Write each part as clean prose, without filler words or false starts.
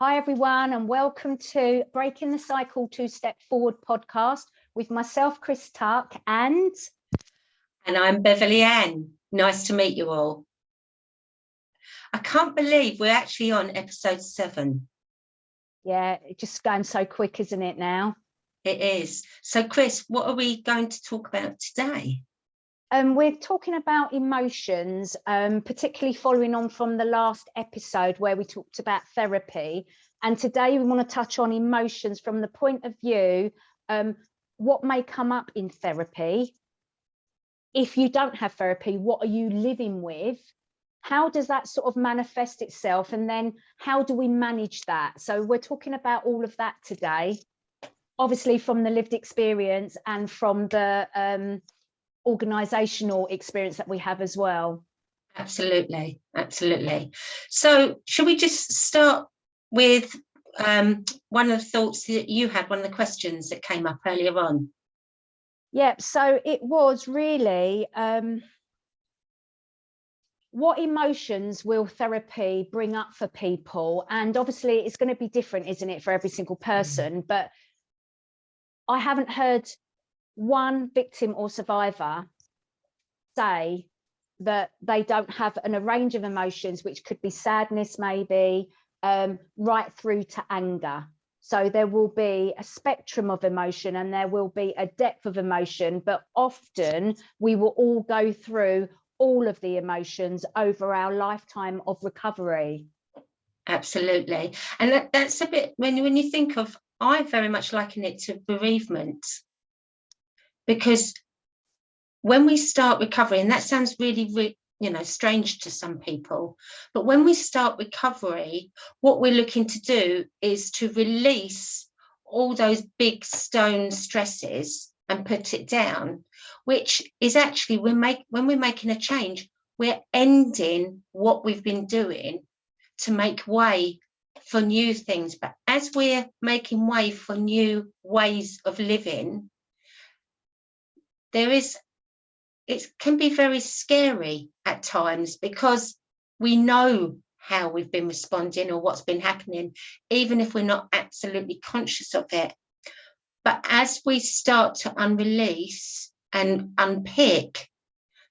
Hi everyone, and welcome to Breaking the Cycle to Step Forward podcast with myself, Chris Tuck, and I'm Beverley Ann. Nice to meet you all. I can't believe we're actually on episode 7. Yeah, it's just going so quick, isn't it now? It is. So Chris, what are we going to talk about today? We're talking about emotions, particularly following on from the last episode where we talked about therapy. And today we want to touch on emotions from the point of view, what may come up in therapy. If you don't have therapy, what are you living with? How does that sort of manifest itself? And then how do we manage that? So we're talking about all of that today, obviously from the lived experience and from the organizational experience that we have as well. Absolutely. So should we just start with one of the thoughts that you had, one of the questions that came up earlier on? Yeah, so it was really what emotions will therapy bring up for people? And obviously it's going to be different, isn't it, for every single person? But I haven't heard one victim or survivor say that they don't have a range of emotions, which could be sadness, maybe, right through to anger. So there will be a spectrum of emotion and there will be a depth of emotion, but often we will all go through all of the emotions over our lifetime of recovery. Absolutely. And that's a bit, when you think of, I very much liken it to bereavement, because when we start recovery, and that sounds really strange to some people, but when we start recovery, what we're looking to do is to release all those big stone stresses and put it down, which is actually, when we're making a change, we're ending what we've been doing to make way for new things. But as we're making way for new ways of living, it can be very scary at times, because we know how we've been responding or what's been happening, even if we're not absolutely conscious of it. But as we start to unrelease and unpick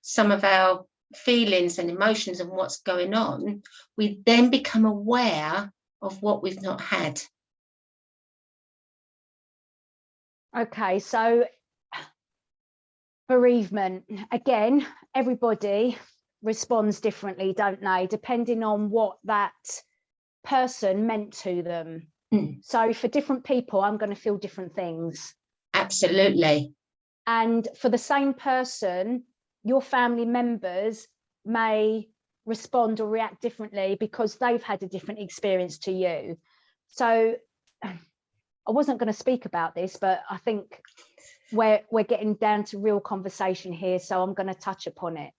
some of our feelings and emotions and what's going on, we then become aware of what we've not had. Okay, so bereavement, again, everybody responds differently, don't they, depending on what that person meant to them. So for different people, I'm going to feel different things. Absolutely. And for the same person, your family members may respond or react differently because they've had a different experience to you. So I wasn't going to speak about this, but I think we're getting down to real conversation here, so I'm going to touch upon it.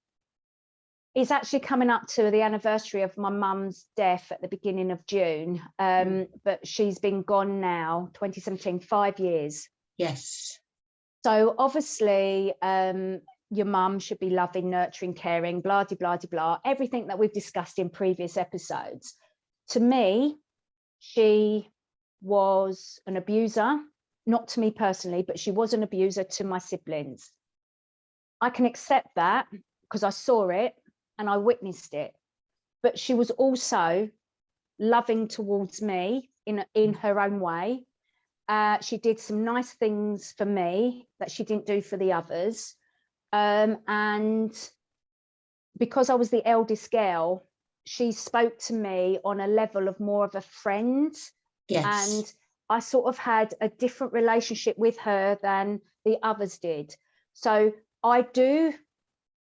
It's actually coming up to the anniversary of my mum's death at the beginning of June, but she's been gone now, 2017, 5 years. Yes. So obviously your mum should be loving, nurturing, caring, blah, de, blah, de, blah, everything that we've discussed in previous episodes. To me, she was an abuser, not to me personally, but she was an abuser to my siblings. I can accept that because I saw it and I witnessed it. But she was also loving towards me in her own way. She did some nice things for me that she didn't do for the others. And because I was the eldest girl, she spoke to me on a level of more of a friend. Yes. And I sort of had a different relationship with her than the others did. So I do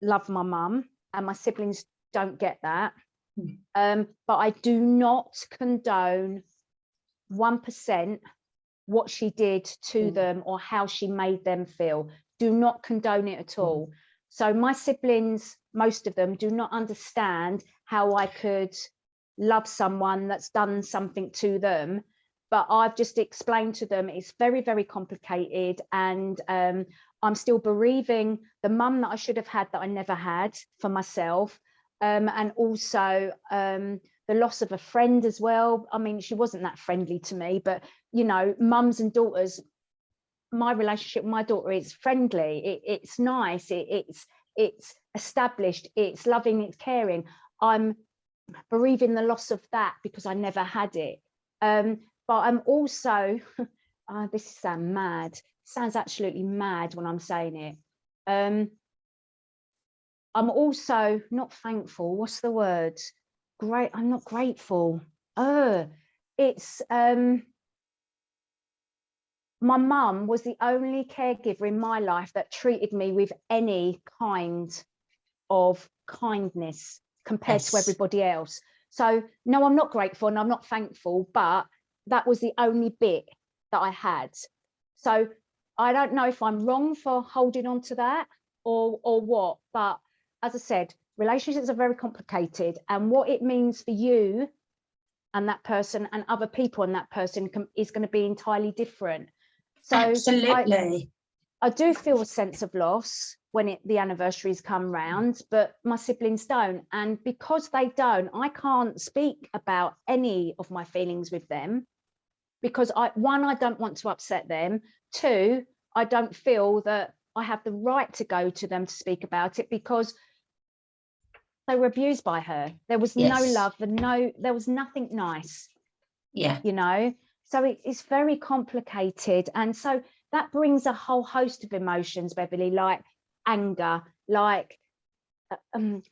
love my mum, and my siblings don't get that. But I do not condone 1% what she did to them or how she made them feel. Do not condone it at all. So my siblings, most of them, do not understand how I could love someone that's done something to them. But I've just explained to them it's very, very complicated, and I'm still bereaving the mum that I should have had that I never had for myself. and also the loss of a friend as well. I mean, she wasn't that friendly to me, but you know, mums and daughters, my relationship with my daughter is friendly. It's nice. It's established. It's loving. It's caring. I'm bereaving the loss of that because I never had it. But I'm also, this sounds mad. It sounds absolutely mad when I'm saying it. I'm also not thankful. What's the word? Great. I'm not grateful. It's my mum was the only caregiver in my life that treated me with any kind of kindness compared to everybody else. So no, I'm not grateful and I'm not thankful, but that was the only bit that I had. So I don't know if I'm wrong for holding on to that or what, but as I said, relationships are very complicated, and what it means for you and that person and other people and that person is going to be entirely different. So absolutely, I do feel a sense of loss when the anniversaries come round, but my siblings don't. And because they don't, I can't speak about any of my feelings with them because one, I don't want to upset them. Two, I don't feel that I have the right to go to them to speak about it because they were abused by her. There was no love and there was nothing nice. Yeah. You know, so it's very complicated. And so that brings a whole host of emotions, Beverley, like anger, like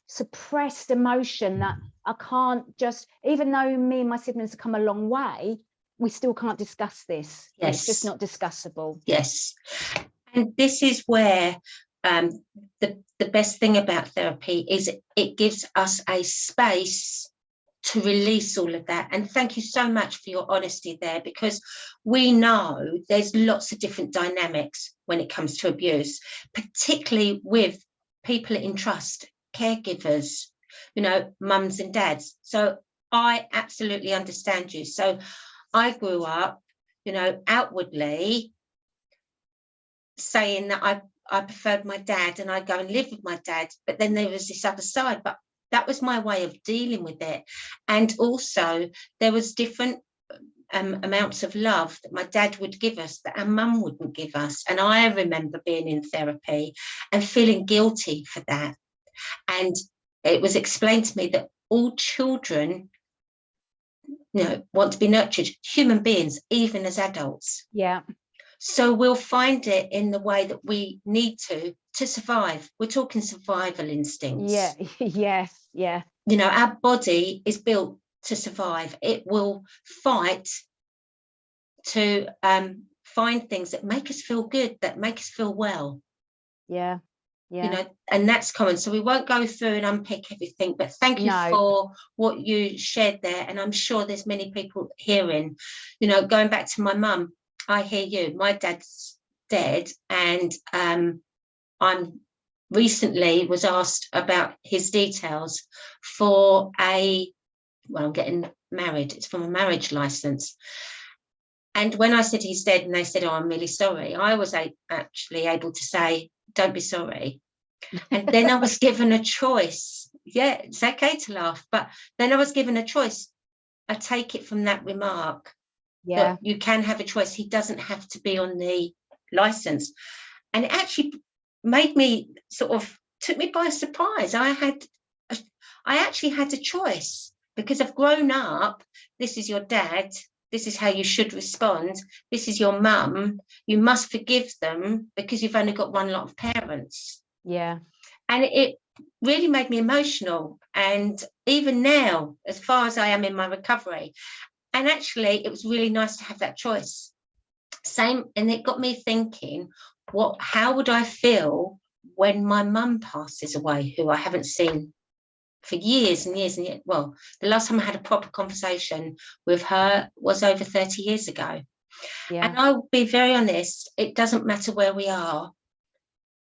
suppressed emotion that I can't just, even though me and my siblings have come a long way, we still can't discuss this. Yes. It's just not discussable. Yes. And this is where the best thing about therapy is it gives us a space to release all of that. And thank you so much for your honesty there, because we know there's lots of different dynamics when it comes to abuse, particularly with people in trust, caregivers, you know, mums and dads. So I absolutely understand you. So I grew up, you know, outwardly saying that I preferred my dad and I'd go and live with my dad, but then there was this other side. But that was my way of dealing with it. And also there was different amounts of love that my dad would give us that our mum wouldn't give us. And I remember being in therapy and feeling guilty for that. And it was explained to me that all children, you know, want to be nurtured, human beings, even as adults. Yeah. So we'll find it in the way that we need to survive. We're talking survival instincts. Yeah. Yeah. You know, our body is built to survive. It will fight to find things that make us feel good, that make us feel well. Yeah. Yeah. You know, and that's common. So we won't go through and unpick everything, but thank you for what you shared there. And I'm sure there's many people hearing, you know, going back to my mum, I hear you. My dad's dead, and I'm recently was asked about his details for I'm getting married. It's from a marriage license. And when I said he's dead and they said, oh, I'm really sorry, I was actually able to say, don't be sorry. And then I was given a choice. Yeah, it's okay to laugh, but then I was given a choice. I take it from that remark. Yeah. That you can have a choice. He doesn't have to be on the license. And it actually made me took me by surprise. I actually had a choice because I've grown up. This is your dad. This is how you should respond. This is your mum. You must forgive them because you've only got one lot of parents. Yeah. And it really made me emotional. And even now, as far as I am in my recovery, and actually, it was really nice to have that choice. And it got me thinking, how would I feel when my mum passes away, who I haven't seen for years and years and years. Well, the last time I had a proper conversation with her was over 30 years ago. Yeah. And I'll be very honest, it doesn't matter where we are.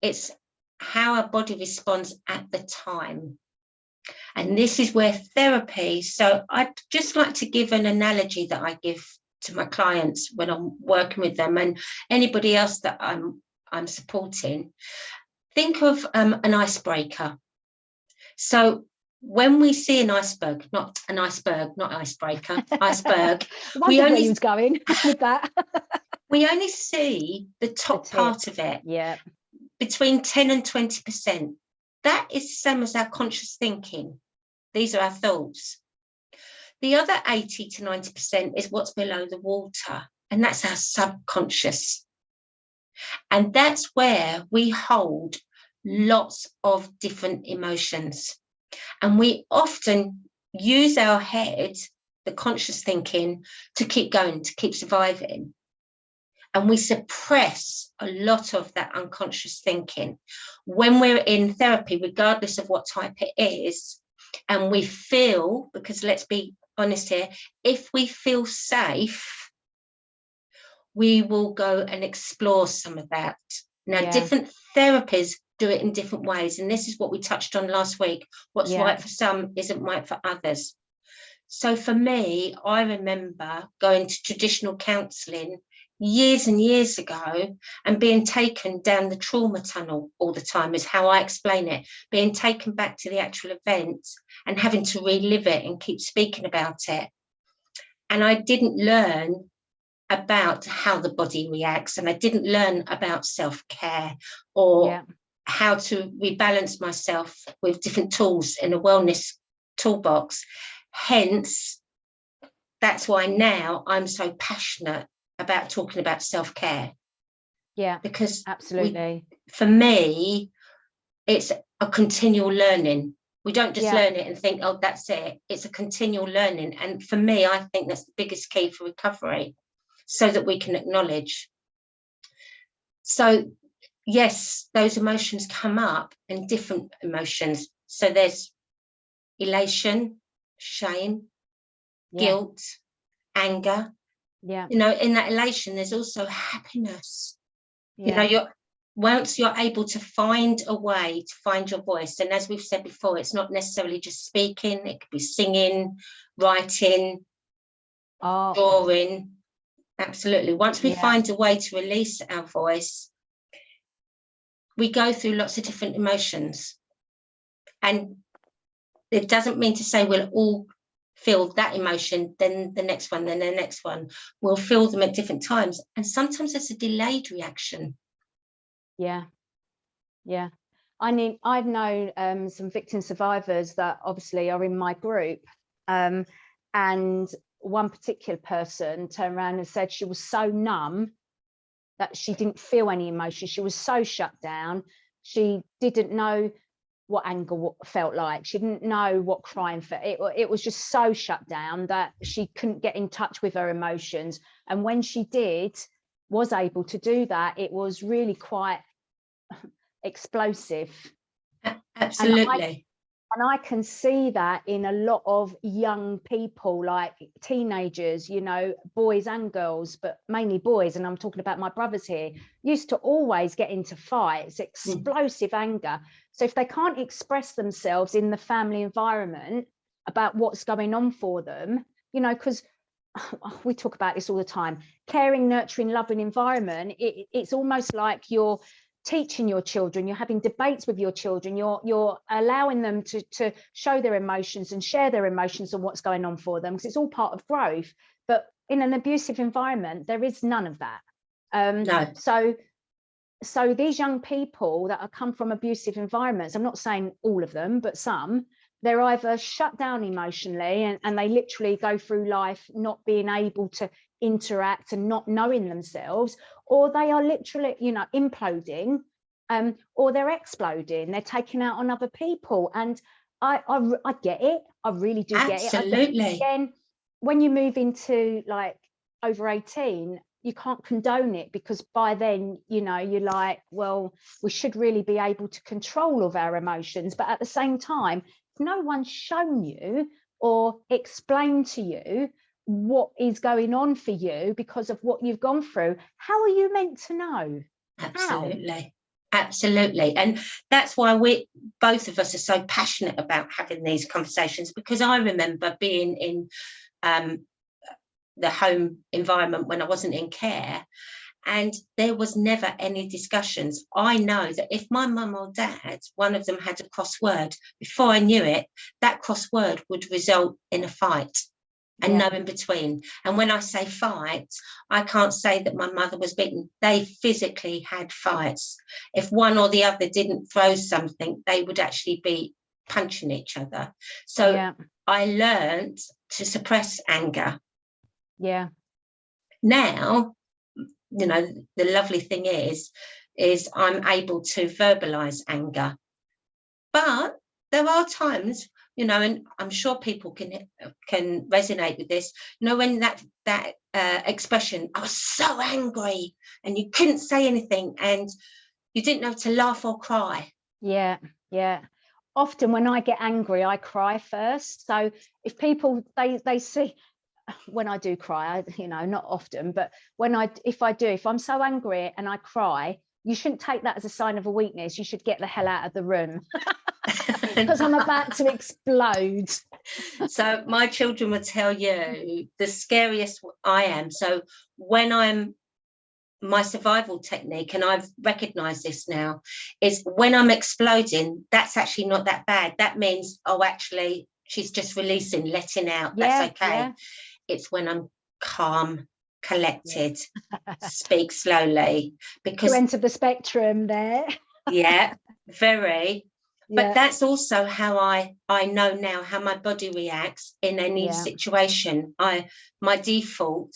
It's how our body responds at the time. And this is where therapy, so I'd just like to give an analogy that I give to my clients when I'm working with them and anybody else that I'm supporting. Think of an icebreaker. So when we see an iceberg, not an iceberg, not icebreaker, iceberg, we only, where you was going with that. We only see the top part of it. Yeah. Between 10 and 20%. That is the same as our conscious thinking. These are our thoughts. The other 80 to 90% is what's below the water, and that's our subconscious. And that's where we hold lots of different emotions. And we often use our head, the conscious thinking, to keep going, to keep surviving. And we suppress a lot of that unconscious thinking. When we're in therapy, regardless of what type it is, and we feel, because let's be honest here, if we feel safe, we will go and explore some of that. Now, different therapies do it in different ways. And this is what we touched on last week. What's right for some isn't right for others. So for me, I remember going to traditional counselling years and years ago and being taken down the trauma tunnel all the time, is how I explain it, being taken back to the actual event and having to relive it and keep speaking about it. And I didn't learn about how the body reacts, and I didn't learn about self-care or how to rebalance myself with different tools in a wellness toolbox. Hence, that's why now I'm so passionate about talking about self-care. Yeah, because absolutely. For me, it's a continual learning. We don't just learn it and think, oh, that's it. It's a continual learning. And for me, I think that's the biggest key for recovery, so that we can acknowledge. So yes, those emotions come up, and different emotions. So there's elation, shame, guilt, anger. You know, in that elation, there's also happiness. You know, once you're able to find a way to find your voice, and as we've said before, it's not necessarily just speaking, it could be singing, writing, drawing. Absolutely. Once we find a way to release our voice, we go through lots of different emotions. And it doesn't mean to say we'll all feel that emotion, then the next one, then the next one. We'll feel them at different times. And sometimes it's a delayed reaction. Yeah. I've known some victim survivors that obviously are in my group. And one particular person turned around and said she was so numb that she didn't feel any emotion. She was so shut down. She didn't know what anger felt like. She didn't know what crying felt. It was just so shut down that she couldn't get in touch with her emotions. And when she was able to do that, it was really quite explosive. Absolutely. And I can see that in a lot of young people, like teenagers, you know, boys and girls, but mainly boys. And I'm talking about my brothers here, used to always get into fights, explosive anger. So if they can't express themselves in the family environment about what's going on for them, you know, because we talk about this all the time, caring, nurturing, loving environment, it's almost like you're teaching your children, you're having debates with your children, you're allowing them to show their emotions and share their emotions and what's going on for them, because it's all part of growth. But in an abusive environment, there is none of that. No. So these young people that come from abusive environments, I'm not saying all of them, but some, they're either shut down emotionally and they literally go through life not being able to interact and not knowing themselves, or they are literally, you know, imploding, or they're exploding, they're taking out on other people. And I get it, I really do get it. Absolutely. Again, when you move into like over 18, you can't condone it, because by then, you know, you're like, well, we should really be able to control all of our emotions. But at the same time, if no one's shown you or explained to you what is going on for you because of what you've gone through, how are you meant to know? Absolutely. Absolutely. And that's why both of us are so passionate about having these conversations, because I remember being in the home environment when I wasn't in care, And there was never any discussions. I know that if my mum or dad, one of them had a crossword, before I knew it, that crossword would result in a fight. And no in between. And when I say fight, I can't say that my mother was beaten. They physically had fights. If one or the other didn't throw something, they would actually be punching each other. So I learned to suppress anger. Yeah. Now, you know, the lovely thing is I'm able to verbalize anger. But there are times, you know, and I'm sure people can resonate with this, you know, when that expression, I was so angry, and you couldn't say anything and you didn't know to laugh or cry. Yeah. Often when I get angry, I cry first. So if people, they see when I do cry, you know, not often, but if I'm so angry and I cry, you shouldn't take that as a sign of a weakness. You should get the hell out of the room. Because I'm about to explode. So my children would tell you the scariest I am. So when my survival technique, and I've recognized this now, is when I'm exploding, that's actually not that bad. That means, oh, actually, she's just releasing, letting out. That's okay. Yeah. It's when I'm calm, collected, speak slowly. Because you enter the spectrum there. Yeah, very. But that's also how I know now how my body reacts in any situation. My default,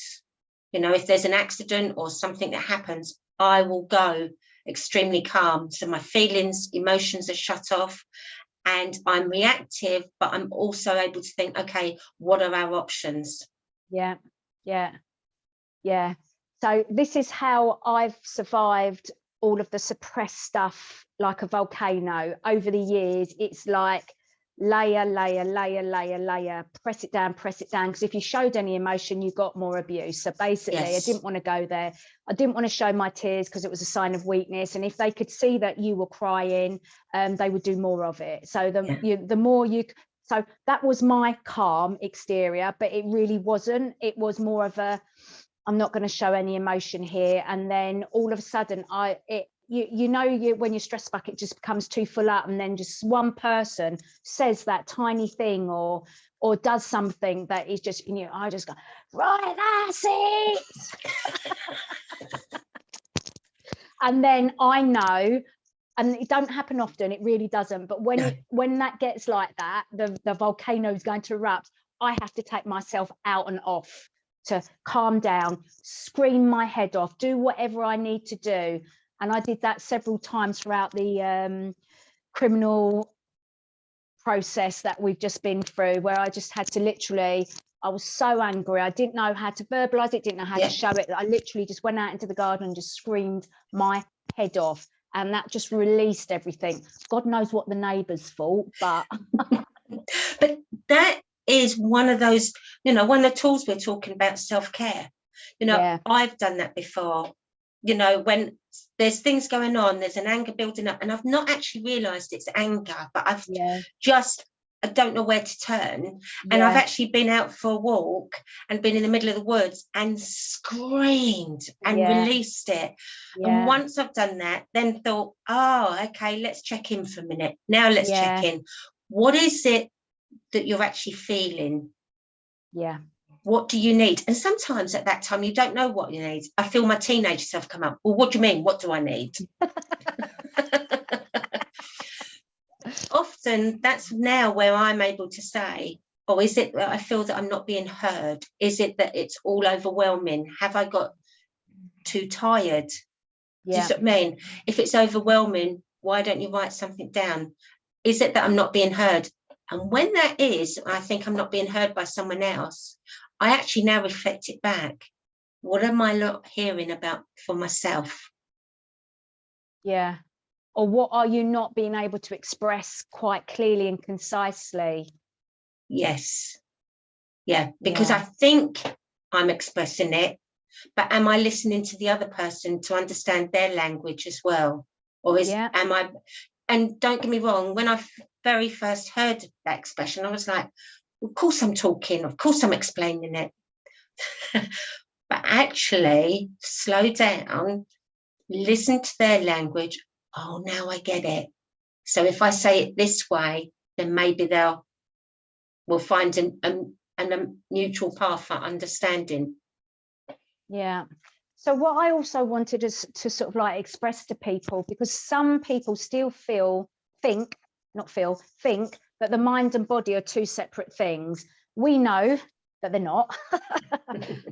you know, if there's an accident or something that happens, I will go extremely calm. So my feelings, emotions are shut off, and I'm reactive, but I'm also able to think, okay, what are our options? Yeah. So this is how I've survived all of the suppressed stuff like a volcano over the years. It's like layer, press it down, because if you showed any emotion, you got more abuse. So basically, I didn't want to go there. I didn't want to show my tears because it was a sign of weakness, and if they could see that you were crying, they would do more of it. So the more you, so that was my calm exterior, but it really wasn't. It was more of a, I'm not going to show any emotion here. And then all of a sudden, when your stress bucket just becomes too full up, and then just one person says that tiny thing or does something that is just, you know, I just go, right, that's it. And then I know, and it don't happen often, it really doesn't, but when that gets like that, the volcano is going to erupt, I have to take myself out and off to calm down, scream my head off, do whatever I need to do. And I did that several times throughout the criminal process that we've just been through, where I just had to literally, I was so angry, I didn't know how to verbalize it, didn't know how to show it. I literally just went out into the garden and just screamed my head off, and that just released everything. God knows what the neighbours thought, but but that is one of those, you know, one of the tools we're talking about, self-care. You know, I've done that before. You know, when there's things going on, there's an anger building up, and I've not actually realized it's anger, but I've I don't know where to turn. And I've actually been out for a walk and been in the middle of the woods and screamed and released it. And once I've done that, then thought, oh, okay, let's check in for a minute. Now let's check in. What is it that you're actually feeling? What do you need? And sometimes at that time, you don't know what you need. I feel my teenage self come up. Well, what do you mean? What do I need? Often that's now where I'm able to say, oh, is it that I feel that I'm not being heard? Is it that it's all overwhelming? Have I got too tired? Do you see what I mean? If it's overwhelming, why don't you write something down? Is it that I'm not being heard? And when that is, I think I'm not being heard by someone else, I actually now reflect it back. What am I not hearing about for myself? Yeah. Or what are you not being able to express quite clearly and concisely? Yes. Yeah, because I think I'm expressing it, but am I listening to the other person to understand their language as well? Or am I, and don't get me wrong, when I very first heard that expression, I was like, of course I'm talking, of course I'm explaining it. but actually slow down, listen to their language. Oh, now I get it. So if I say it this way, then maybe we'll find a mutual path for understanding. Yeah. So what I also wanted to sort of like express to people, because some people still think that the mind and body are two separate things. We know that they're not.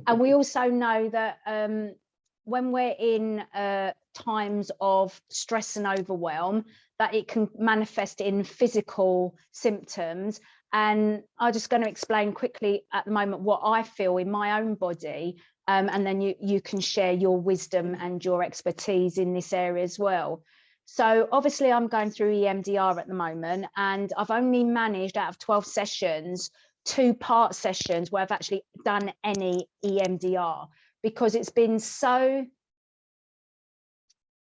And we also know that when we're in times of stress and overwhelm, that it can manifest in physical symptoms. And I'm just going to explain quickly at the moment what I feel in my own body. And then you can share your wisdom and your expertise in this area as well. So obviously I'm going through EMDR at the moment, and I've only managed out of 12 sessions, 2-part sessions where I've actually done any EMDR, because it's been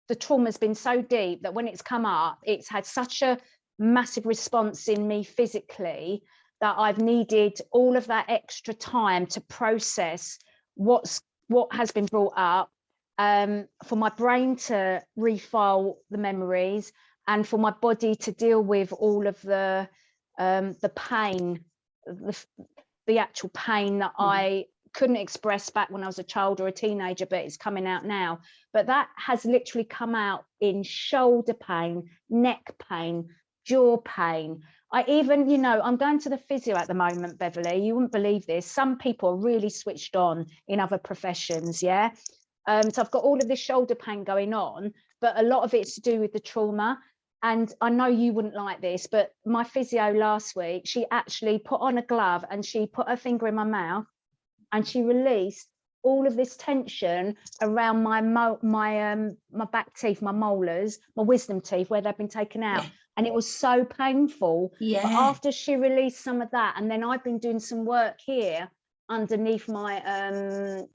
the trauma's been so deep that when it's come up, it's had such a massive response in me physically that I've needed all of that extra time to process what has been brought up, for my brain to refile the memories, and for my body to deal with all of the pain, the actual pain that I couldn't express back when I was a child or a teenager, but it's coming out now. But that has literally come out in shoulder pain, neck pain, jaw pain. I even, I'm going to the physio at the moment, Beverley. You wouldn't believe this. Some people are really switched on in other professions, yeah? So I've got all of this shoulder pain going on, but a lot of it's to do with the trauma. And I know you wouldn't like this, but my physio last week, she actually put on a glove and she put her finger in my mouth and she released all of this tension around my back teeth, my molars, my wisdom teeth, where they've been taken out. Yeah. And it was so painful. Yeah. But after she released some of that, and then I've been doing some work here underneath my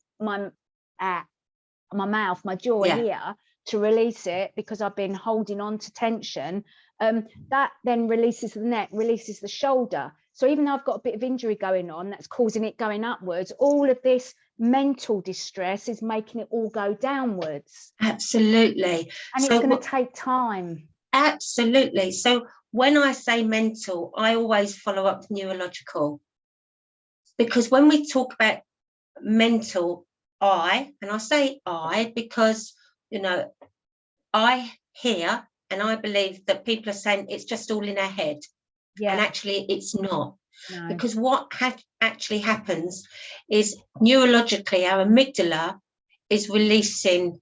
mouth, my jaw, yeah, here, to release it, because I've been holding on to tension. That then releases the neck, releases the shoulder. So even though I've got a bit of injury going on that's causing it going upwards, all of this mental distress is making it all go downwards. Absolutely. And so it's going to take time. Absolutely. So when I say mental, I always follow up with neurological, because when we talk about mental, and I say I because, I hear and I believe that people are saying it's just all in our head. Yeah. And actually it's not. No. Because what actually happens is neurologically our amygdala is releasing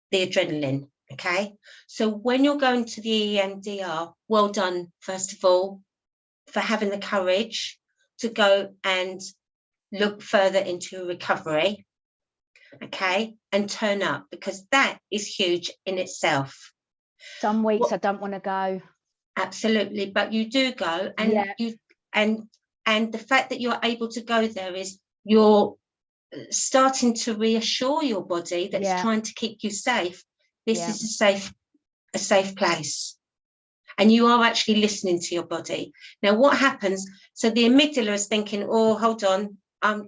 the adrenaline. Okay, so when you're going to the EMDR, well done, first of all, for having the courage to go and look further into recovery, okay, and turn up, because that is huge in itself. Some weeks I don't want to go. Absolutely, but you do go, and yeah. and the fact that you're able to go there is you're starting to reassure your body that it's trying to keep you safe. This is a safe place, and you are actually listening to your body. Now, what happens? So the amygdala is thinking, "Oh, hold on, I'm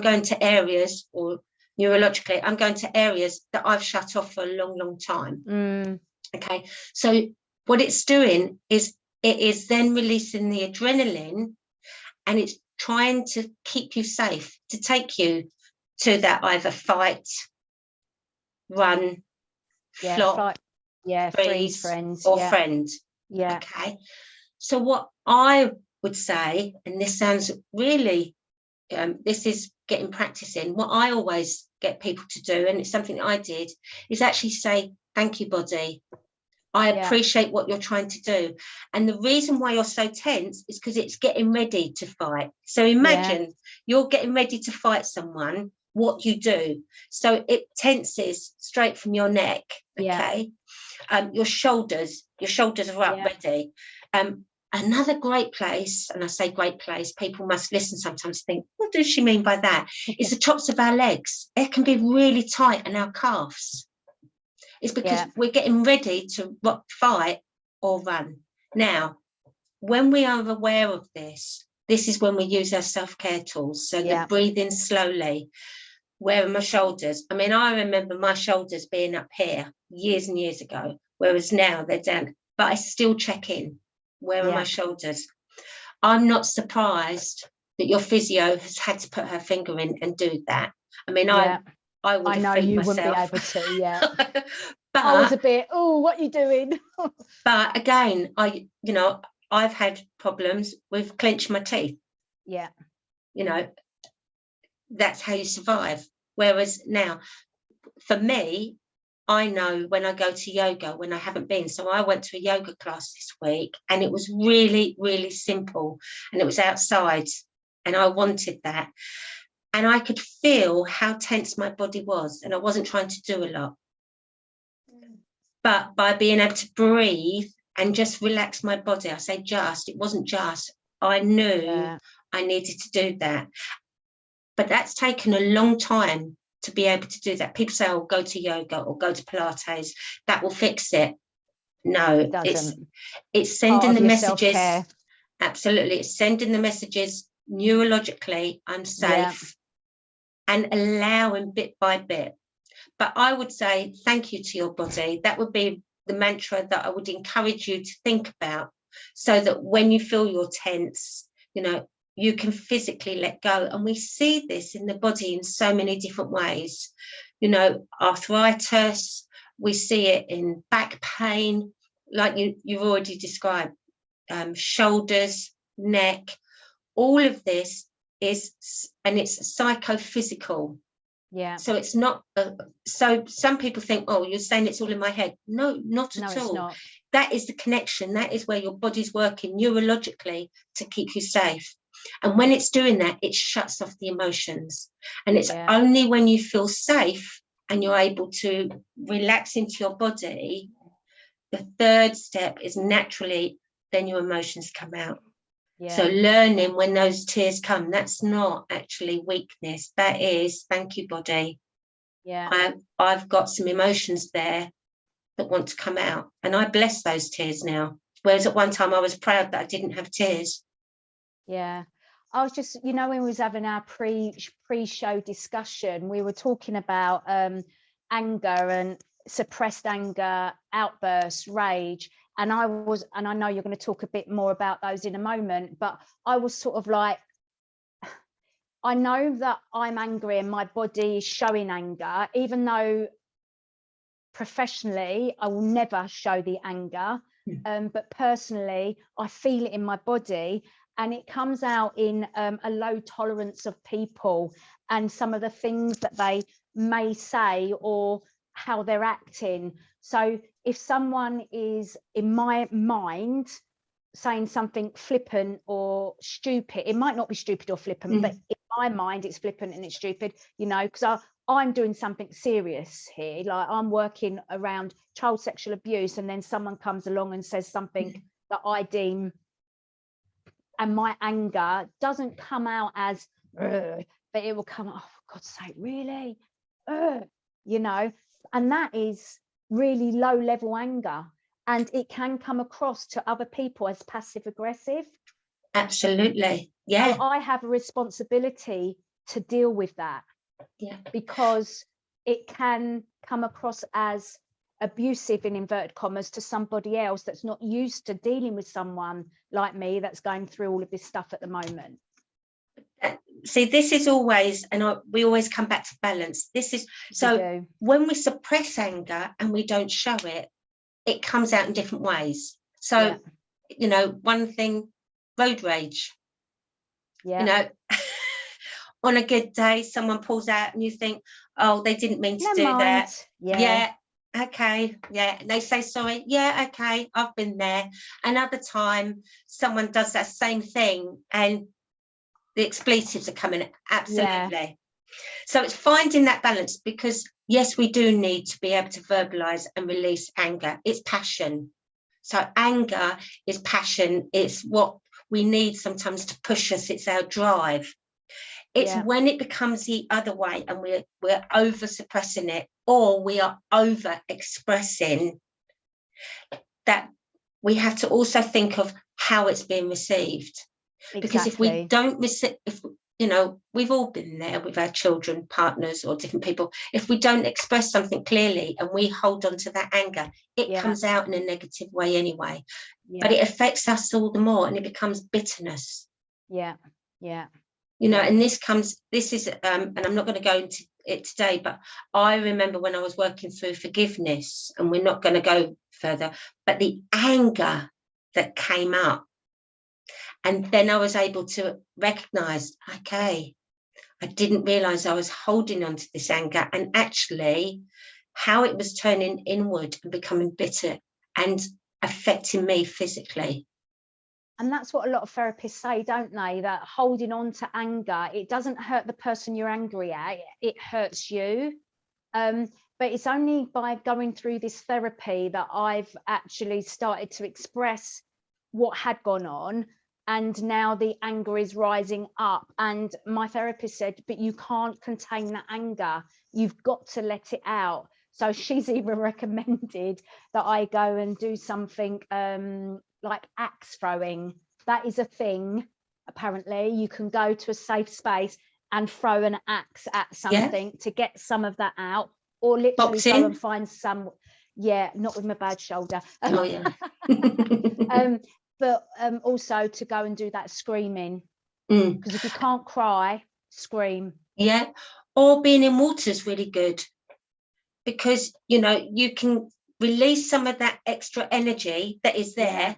going to areas, or neurologically, I'm going to areas that I've shut off for a long, long time." Okay, so what it's doing is it is then releasing the adrenaline, and it's trying to keep you safe, to take you to that either fight, run, flop, freeze, friends, or friend. Yeah. Okay. So what I would say, and this sounds really, this is getting practice in, what I always get people to do, and it's something that I did, is actually say, "Thank you, body. I appreciate what you're trying to do." And the reason why you're so tense is because it's getting ready to fight. So imagine you're getting ready to fight someone, what you do. So it tenses straight from your neck, okay? Your shoulders are up, ready. Another great place, and I say great place, people must listen sometimes, think, what does she mean by that? It's the tops of our legs. It can be really tight, and our calves. It's because we're getting ready to fight or run. Now, when we are aware of this is when we use our self-care tools. So the breathing slowly. Where are my shoulders? I mean, I remember my shoulders being up here years and years ago, whereas now they're down. But I still check in. Where are my shoulders? I'm not surprised that your physio has had to put her finger in and do that. I mean, I would have faked myself. Wouldn't be able to, But I was a bit, oh, what are you doing? But again, I've had problems with clenching my teeth. Yeah. That's how you survive. Whereas now, for me, I know when I go to yoga, when I haven't been. So I went to a yoga class this week, and it was really, really simple, and it was outside, and I wanted that. And I could feel how tense my body was, and I wasn't trying to do a lot. But by being able to breathe and just relax my body, I say just, it wasn't just, I knew I needed to do that. But that's taken a long time to be able to do that. People say, oh, go to yoga or go to Pilates, that will fix it. No, it doesn't. It's sending the messages. Self-care. Absolutely. It's sending the messages neurologically, I'm safe, and allowing bit by bit. But I would say thank you to your body. That would be the mantra that I would encourage you to think about, so that when you feel you're tense, you can physically let go. And we see this in the body in so many different ways. Arthritis, we see it in back pain, like you've already described, shoulders, neck, all of this and it's psychophysical. Yeah. So it's not, so some people think, oh, you're saying it's all in my head. No, not at all. Not. That is the connection. That is where your body's working neurologically to keep you safe. And when it's doing that, it shuts off the emotions. And it's only when you feel safe and you're able to relax into your body, the third step is naturally, then your emotions come out. Yeah. So learning when those tears come, that's not actually weakness. That is, thank you, body. Yeah. I've got some emotions there that want to come out. And I bless those tears now. Whereas at one time I was proud that I didn't have tears. Yeah. I was just, when we was having our pre-show discussion, we were talking about anger and suppressed anger, outbursts, rage. And I know you're going to talk a bit more about those in a moment, but I was sort of like, I know that I'm angry and my body is showing anger, even though professionally I will never show the anger. But personally, I feel it in my body, and it comes out in a low tolerance of people and some of the things that they may say or how they're acting. So if someone is, in my mind, saying something flippant or stupid, it might not be stupid or flippant, but in my mind it's flippant and it's stupid, because I'm doing something serious here. Like, I'm working around child sexual abuse, and then someone comes along and says something that I deem, and my anger doesn't come out as, but it will come, oh, for God's sake, really? And that is really low level anger, and it can come across to other people as passive aggressive. Absolutely. Yeah. So I have a responsibility to deal with that. Yeah. Because it can come across as abusive, in inverted commas, to somebody else that's not used to dealing with someone like me that's going through all of this stuff at the moment. See, this is always, and we always come back to balance. This is, so when we suppress anger and we don't show it, it comes out in different ways. So, one thing, road rage. Yeah. On a good day, someone pulls out and you think, oh, they didn't mean to do that. Yeah. Okay. Yeah. And they say sorry. Yeah. Okay. I've been there. Another time, someone does that same thing and the expletives are coming. Absolutely. Yeah. So it's finding that balance, because yes, we do need to be able to verbalize and release anger. It's passion. So anger is passion. It's what we need sometimes to push us. It's our drive. It's when it becomes the other way and we're over suppressing it, or we are over expressing, that we have to also think of how it's being received. Exactly. Because if we don't receive, you know, we've all been there with our children, partners, or different people. If we don't express something clearly and we hold on to that anger, it comes out in a negative way anyway. But it affects us all the more, and it becomes bitterness. Yeah. You know, and this is, and I'm not going to go into it today, but I remember when I was working through forgiveness, and we're not going to go further, but the anger that came up. And then I was able to recognize, okay, I didn't realize I was holding on to this anger, and actually how it was turning inward and becoming bitter and affecting me physically. And that's what a lot of therapists say, don't they? That holding on to anger, it doesn't hurt the person you're angry at, it hurts you. But it's only by going through this therapy that I've actually started to express what had gone on. And now the anger is rising up. And my therapist said, but you can't contain that anger. You've got to let it out. So she's even recommended that I go and do something like axe throwing. That is a thing. Apparently, you can go to a safe space and throw an axe at something to get some of that out, or literally go and find some. Yeah, not with my bad shoulder. Oh yeah. But also to go and do that screaming, because if you can't cry, scream. Yeah, or being in water is really good, because you know you can release some of that extra energy that is there,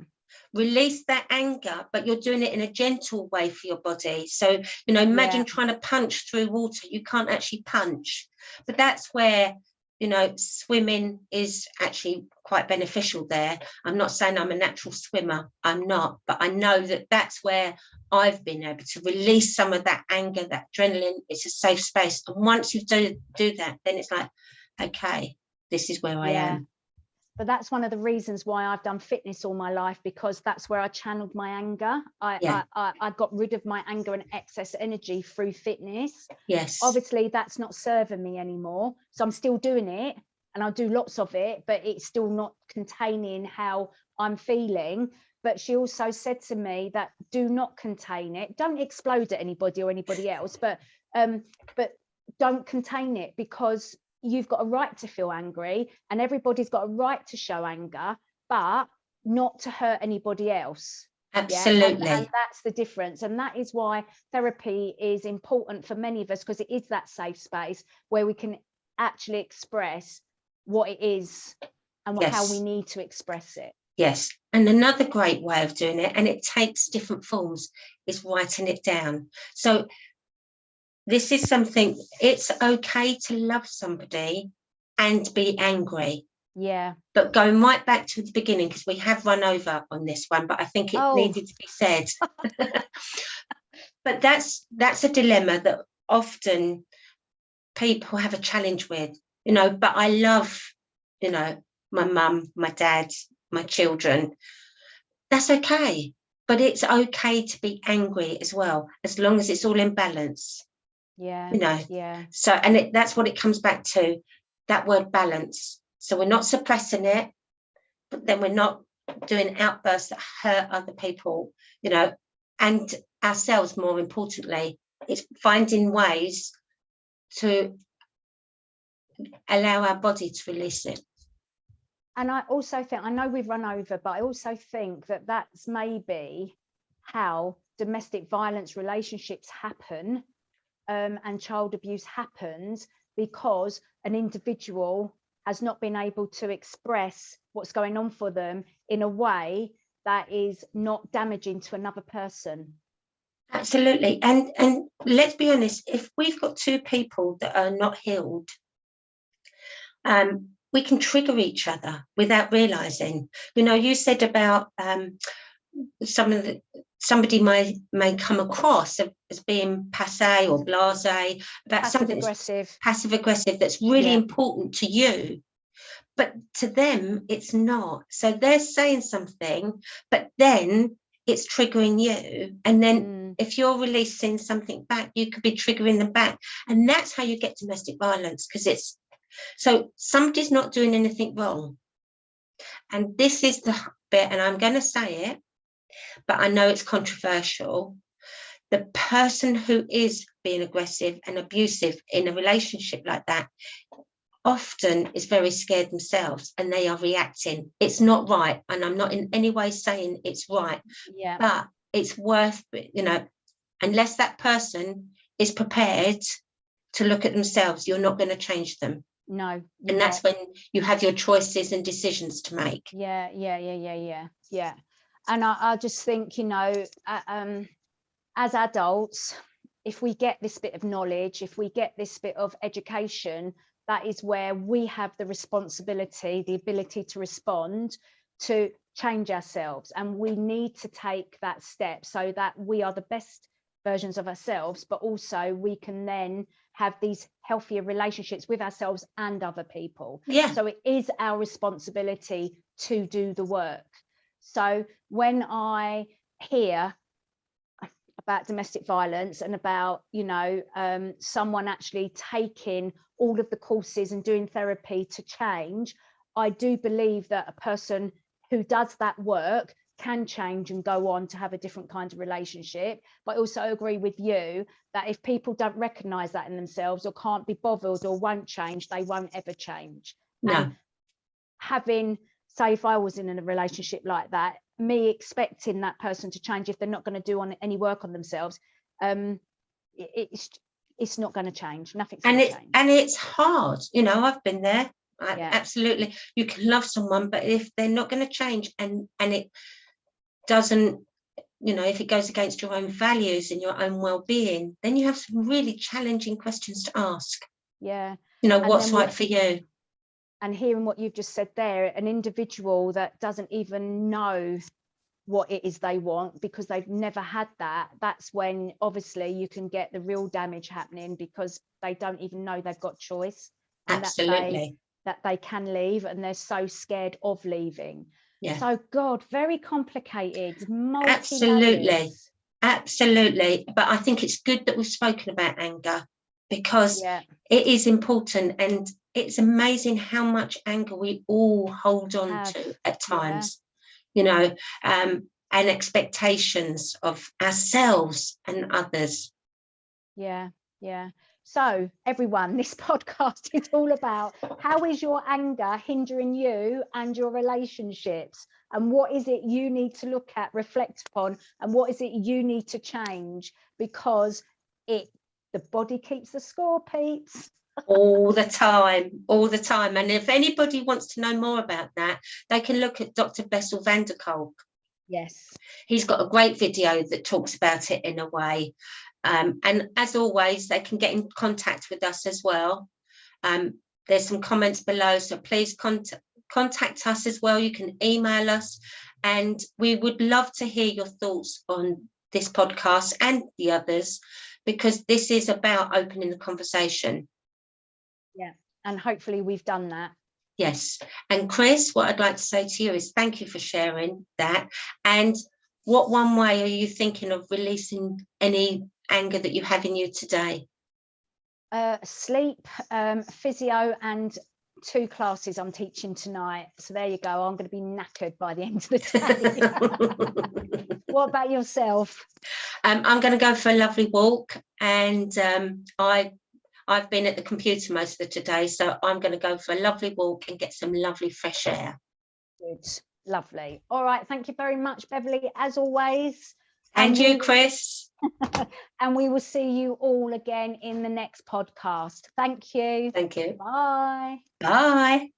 release that anger, but you're doing it in a gentle way for your body. So, you know, imagine trying to punch through water. You can't actually punch, but that's where, you know, swimming is actually quite beneficial there. I'm not saying I'm a natural swimmer, I'm not, but I know that that's where I've been able to release some of that anger, that adrenaline. It's a safe space, and once you do that, then it's like, okay, this is where I am. But that's one of the reasons why I've done fitness all my life, because that's where I channeled my anger. I got rid of my anger and excess energy through fitness. Yes. Obviously, that's not serving me anymore. So I'm still doing it, and I'll do lots of it, but it's still not containing how I'm feeling. But she also said to me that do not contain it. Don't explode at anybody or anybody else, but don't contain it, because you've got a right to feel angry, and everybody's got a right to show anger, but not to hurt anybody else. Absolutely. And that's the difference. And that is why therapy is important for many of us, because it is that safe space where we can actually express what it is and how we need to express it. Yes. And another great way of doing it, and it takes different forms, is writing it down. So this is something, it's okay to love somebody and be angry. Yeah. But going right back to the beginning, because we have run over on this one, but I think it needed to be said. But that's a dilemma that often people have a challenge with, you know, but I love, you know, my mum, my dad, my children. That's okay. But it's okay to be angry as well, as long as it's all in balance. Yeah. You know. Yeah. So, and that's what it comes back to, that word balance. So we're not suppressing it, but then we're not doing outbursts that hurt other people, you know, and ourselves. More importantly, it's finding ways to allow our body to release it. And I also think, I know we've run over, but I also think that that's maybe how domestic violence relationships happen, and child abuse happens, because an individual has not been able to express what's going on for them in a way that is not damaging to another person. Absolutely. And let's be honest, if we've got two people that are not healed, we can trigger each other without realizing. You know, you said about somebody may come across as being passé or blasé, about something passive aggressive that's really important to you, but to them it's not. So they're saying something, but then it's triggering you, and then if you're releasing something back, you could be triggering them back, and that's how you get domestic violence, because it's so somebody's not doing anything wrong. And this is the bit, and I'm going to say it, but I know it's controversial. the person who is being aggressive and abusive in a relationship like that often is very scared themselves, and they are reacting. It's not right, and I'm not in any way saying it's right, but it's worth, unless that person is prepared to look at themselves, you're not going to change them. No. And that's when you have your choices and decisions to make. Yeah. And I just think, as adults, if we get this bit of knowledge, if we get this bit of education, that is where we have the responsibility, the ability to respond, to change ourselves. And we need to take that step so that we are the best versions of ourselves, but also we can then have these healthier relationships with ourselves and other people. Yeah. So it is our responsibility to do the work. So when I hear about domestic violence and about, someone actually taking all of the courses and doing therapy to change, I do believe that a person who does that work can change and go on to have a different kind of relationship. But I also agree with you that if people don't recognize that in themselves, or can't be bothered, or won't change, they won't ever change. No. And having, say, if I was in a relationship like that, me expecting that person to change if they're not going to do any work on themselves, it's not going to change. Nothing's going to change. And it's hard. I've been there. Absolutely. You can love someone, but if they're not going to change, and it doesn't, if it goes against your own values and your own well-being, then you have some really challenging questions to ask. Yeah. What's right for you? And hearing what you've just said there, an individual that doesn't even know what it is they want because they've never had that, that's when obviously you can get the real damage happening, because they don't even know they've got choice. And absolutely. That they can leave, and they're so scared of leaving. Yeah. So God, very complicated. Absolutely. But I think it's good that we've spoken about anger, because it is important, and it's amazing how much anger we all hold on to at times, and expectations of ourselves and others. Yeah. So everyone, this podcast is all about how is your anger hindering you and your relationships, and what is it you need to look at, reflect upon, and what is it you need to change, because the body keeps the score, peeps. all the time. And if anybody wants to know more about that, they can look at Dr. Bessel van der Kolk. Yes, he's got a great video that talks about it in a way. And as always, they can get in contact with us as well. There's some comments below, so please contact us as well. You can email us, and we would love to hear your thoughts on this podcast and the others, because this is about opening the conversation. Yeah, and hopefully we've done that. Yes. And Chris, what I'd like to say to you is thank you for sharing that. And what one way are you thinking of releasing any anger that you have in you today? Sleep, physio, and 2 classes I'm teaching tonight. So there you go. I'm going to be knackered by the end of the day. What about yourself? I'm going to go for a lovely walk, and I've been at the computer most of today, so I'm going to go for a lovely walk and get some lovely fresh air. Good. Lovely. All right. Thank you very much, Beverley, as always. And you, Chris. And we will see you all again in the next podcast. Thank you. Thank you. Bye. Bye.